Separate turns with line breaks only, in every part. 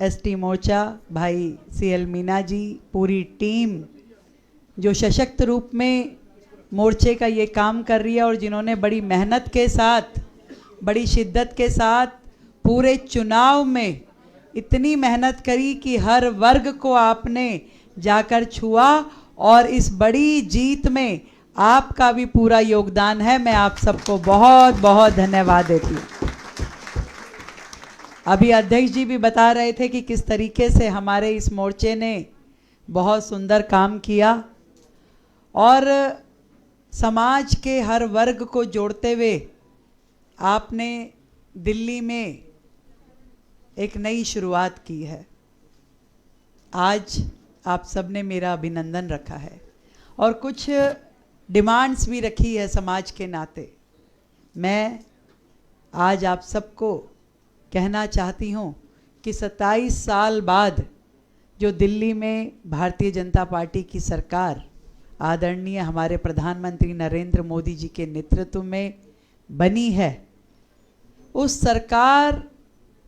ST मोर्चा, भाई CL Meena ji, पूरी team जो सशक्त रूप में मोर्चे का ये काम कर रही है और जिन्होंने बड़ी मेहनत के साथ, बड़ी शिद्दत के साथ पूरे चुनाव में इतनी मेहनत करी कि हर वर्ग को आपने जाकर छुआ और इस बड़ी जीत में आपका भी पूरा योगदान है। मैं आप सबको बहुत बहुत धन्यवाद देती हूँ। अभी अध्यक्ष जी भी बता रहे थे कि किस तरीके से हमारे इस मोर्चे ने बहुत सुंदर काम किया और समाज के हर वर्ग को जोड़ते हुए आपने दिल्ली में एक नई शुरुआत की है। आज आप सबने मेरा अभिनंदन रखा है और कुछ डिमांड्स भी रखी है समाज के नाते। मैं आज आप सबको कहना चाहती हूँ कि 27 साल बाद जो दिल्ली में भारतीय जनता पार्टी की सरकार आदरणीय हमारे प्रधानमंत्री नरेंद्र मोदी जी के नेतृत्व में बनी है, उस सरकार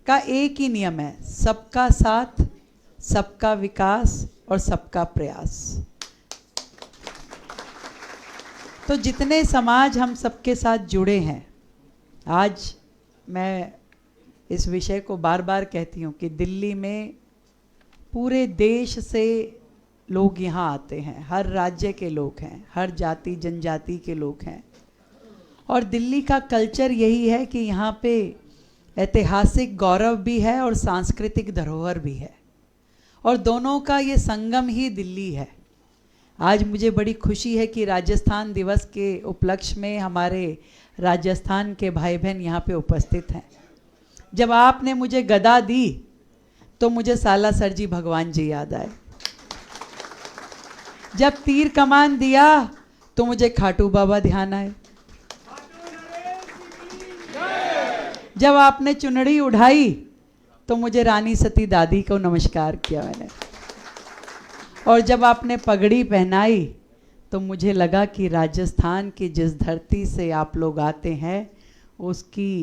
का एक ही नियम है, सबका साथ, सबका विकास और सबका प्रयास। तो जितने समाज हम सबके साथ जुड़े हैं, आज मैं इस विषय को बार बार कहती हूँ कि दिल्ली में पूरे देश से लोग यहाँ आते हैं, हर राज्य के लोग हैं, हर जाति जनजाति के लोग हैं और दिल्ली का कल्चर यही है कि यहाँ पे ऐतिहासिक गौरव भी है और सांस्कृतिक धरोहर भी है और दोनों का ये संगम ही दिल्ली है। आज मुझे बड़ी खुशी है कि राजस्थान दिवस के उपलक्ष्य में हमारे राजस्थान के भाई बहन यहाँ पे उपस्थित हैं। जब आपने मुझे गदा दी तो मुझे सालासर जी भगवान जी याद आए, जब तीर कमान दिया तो मुझे खाटू बाबा ध्यान आए, जब आपने चुनरी उठाई तो मुझे रानी सती दादी को नमस्कार किया मैंने, और जब आपने पगड़ी पहनाई तो मुझे लगा कि राजस्थान की जिस धरती से आप लोग आते हैं उसकी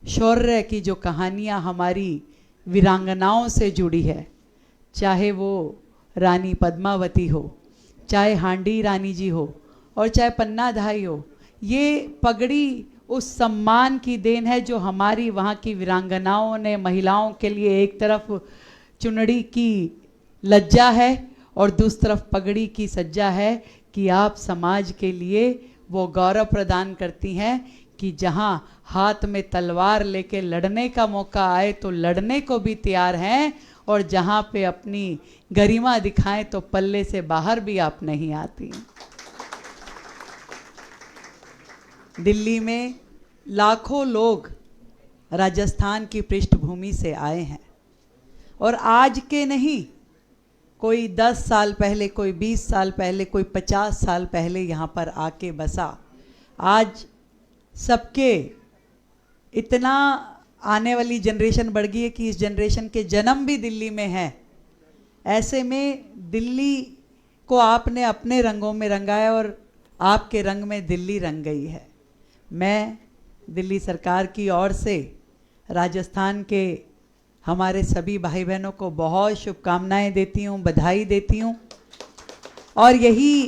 शौर्य की जो कहानियाँ हमारी वीरांगनाओं से जुड़ी है, चाहे वो रानी पद्मावती हो, चाहे हांडी रानी जी हो और चाहे पन्ना धाई हो, ये पगड़ी उस सम्मान की देन है जो हमारी वहाँ की वीरांगनाओं ने महिलाओं के लिए एक तरफ चुनरी की लज्जा है और दूसरी तरफ पगड़ी की सज्जा है कि आप समाज के लिए वो गौरव प्रदान करती हैं कि जहाँ हाथ में तलवार लेके लड़ने का मौका आए तो लड़ने को भी तैयार हैं और जहाँ पे अपनी गरिमा दिखाएं तो पल्ले से बाहर भी आप नहीं आती। दिल्ली में लाखों लोग राजस्थान की पृष्ठभूमि से आए हैं और आज के नहीं, कोई 10 साल पहले, कोई 20 साल पहले, कोई 50 साल पहले यहाँ पर आके बसा। आज सबके इतना आने वाली जनरेशन बढ़ गई है कि इस जनरेशन के जन्म भी दिल्ली में है। ऐसे में दिल्ली को आपने अपने रंगों में रंगाया और आपके रंग में दिल्ली रंग गई है। मैं दिल्ली सरकार की ओर से राजस्थान के हमारे सभी भाई बहनों को बहुत शुभकामनाएं देती हूँ, बधाई देती हूँ और यही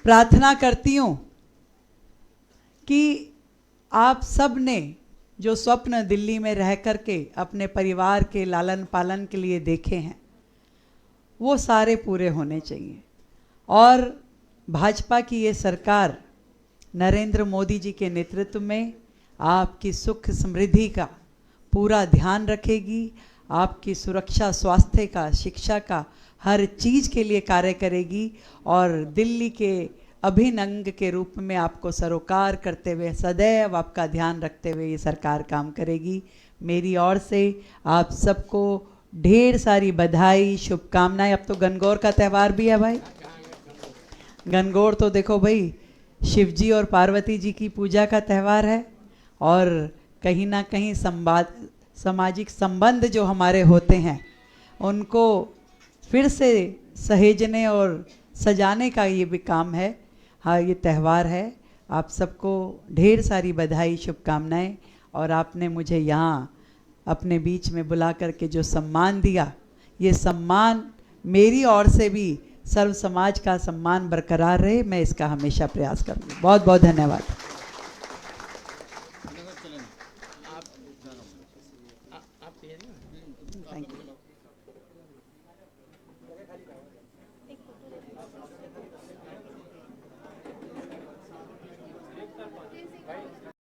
प्रार्थना करती हूँ कि आप सब ने जो स्वप्न दिल्ली में रह कर के अपने परिवार के लालन पालन के लिए देखे हैं वो सारे पूरे होने चाहिए और भाजपा की ये सरकार नरेंद्र मोदी जी के नेतृत्व में आपकी सुख समृद्धि का पूरा ध्यान रखेगी, आपकी सुरक्षा, स्वास्थ्य का, शिक्षा का, हर चीज़ के लिए कार्य करेगी और दिल्ली के अभिन्न अंग के रूप में आपको सरोकार करते हुए सदैव आपका ध्यान रखते हुए ये सरकार काम करेगी। मेरी ओर से आप सबको ढेर सारी बधाई, शुभकामनाएं। अब तो गणगौर का त्यौहार भी है भाई। गणगौर तो देखो भाई शिव जी और पार्वती जी की पूजा का त्यौहार है और कहीं ना कहीं सामाजिक संबंध जो हमारे होते हैं उनको फिर से सहेजने और सजाने का ये भी काम है। हाँ, ये त्यौहार है। आप सबको ढेर सारी बधाई, शुभकामनाएं और आपने मुझे यहाँ अपने बीच में बुला करके जो सम्मान दिया, ये सम्मान मेरी ओर से भी सर्व समाज का सम्मान बरकरार रहे, मैं इसका हमेशा प्रयास करूँगी। बहुत बहुत धन्यवाद। Thank you.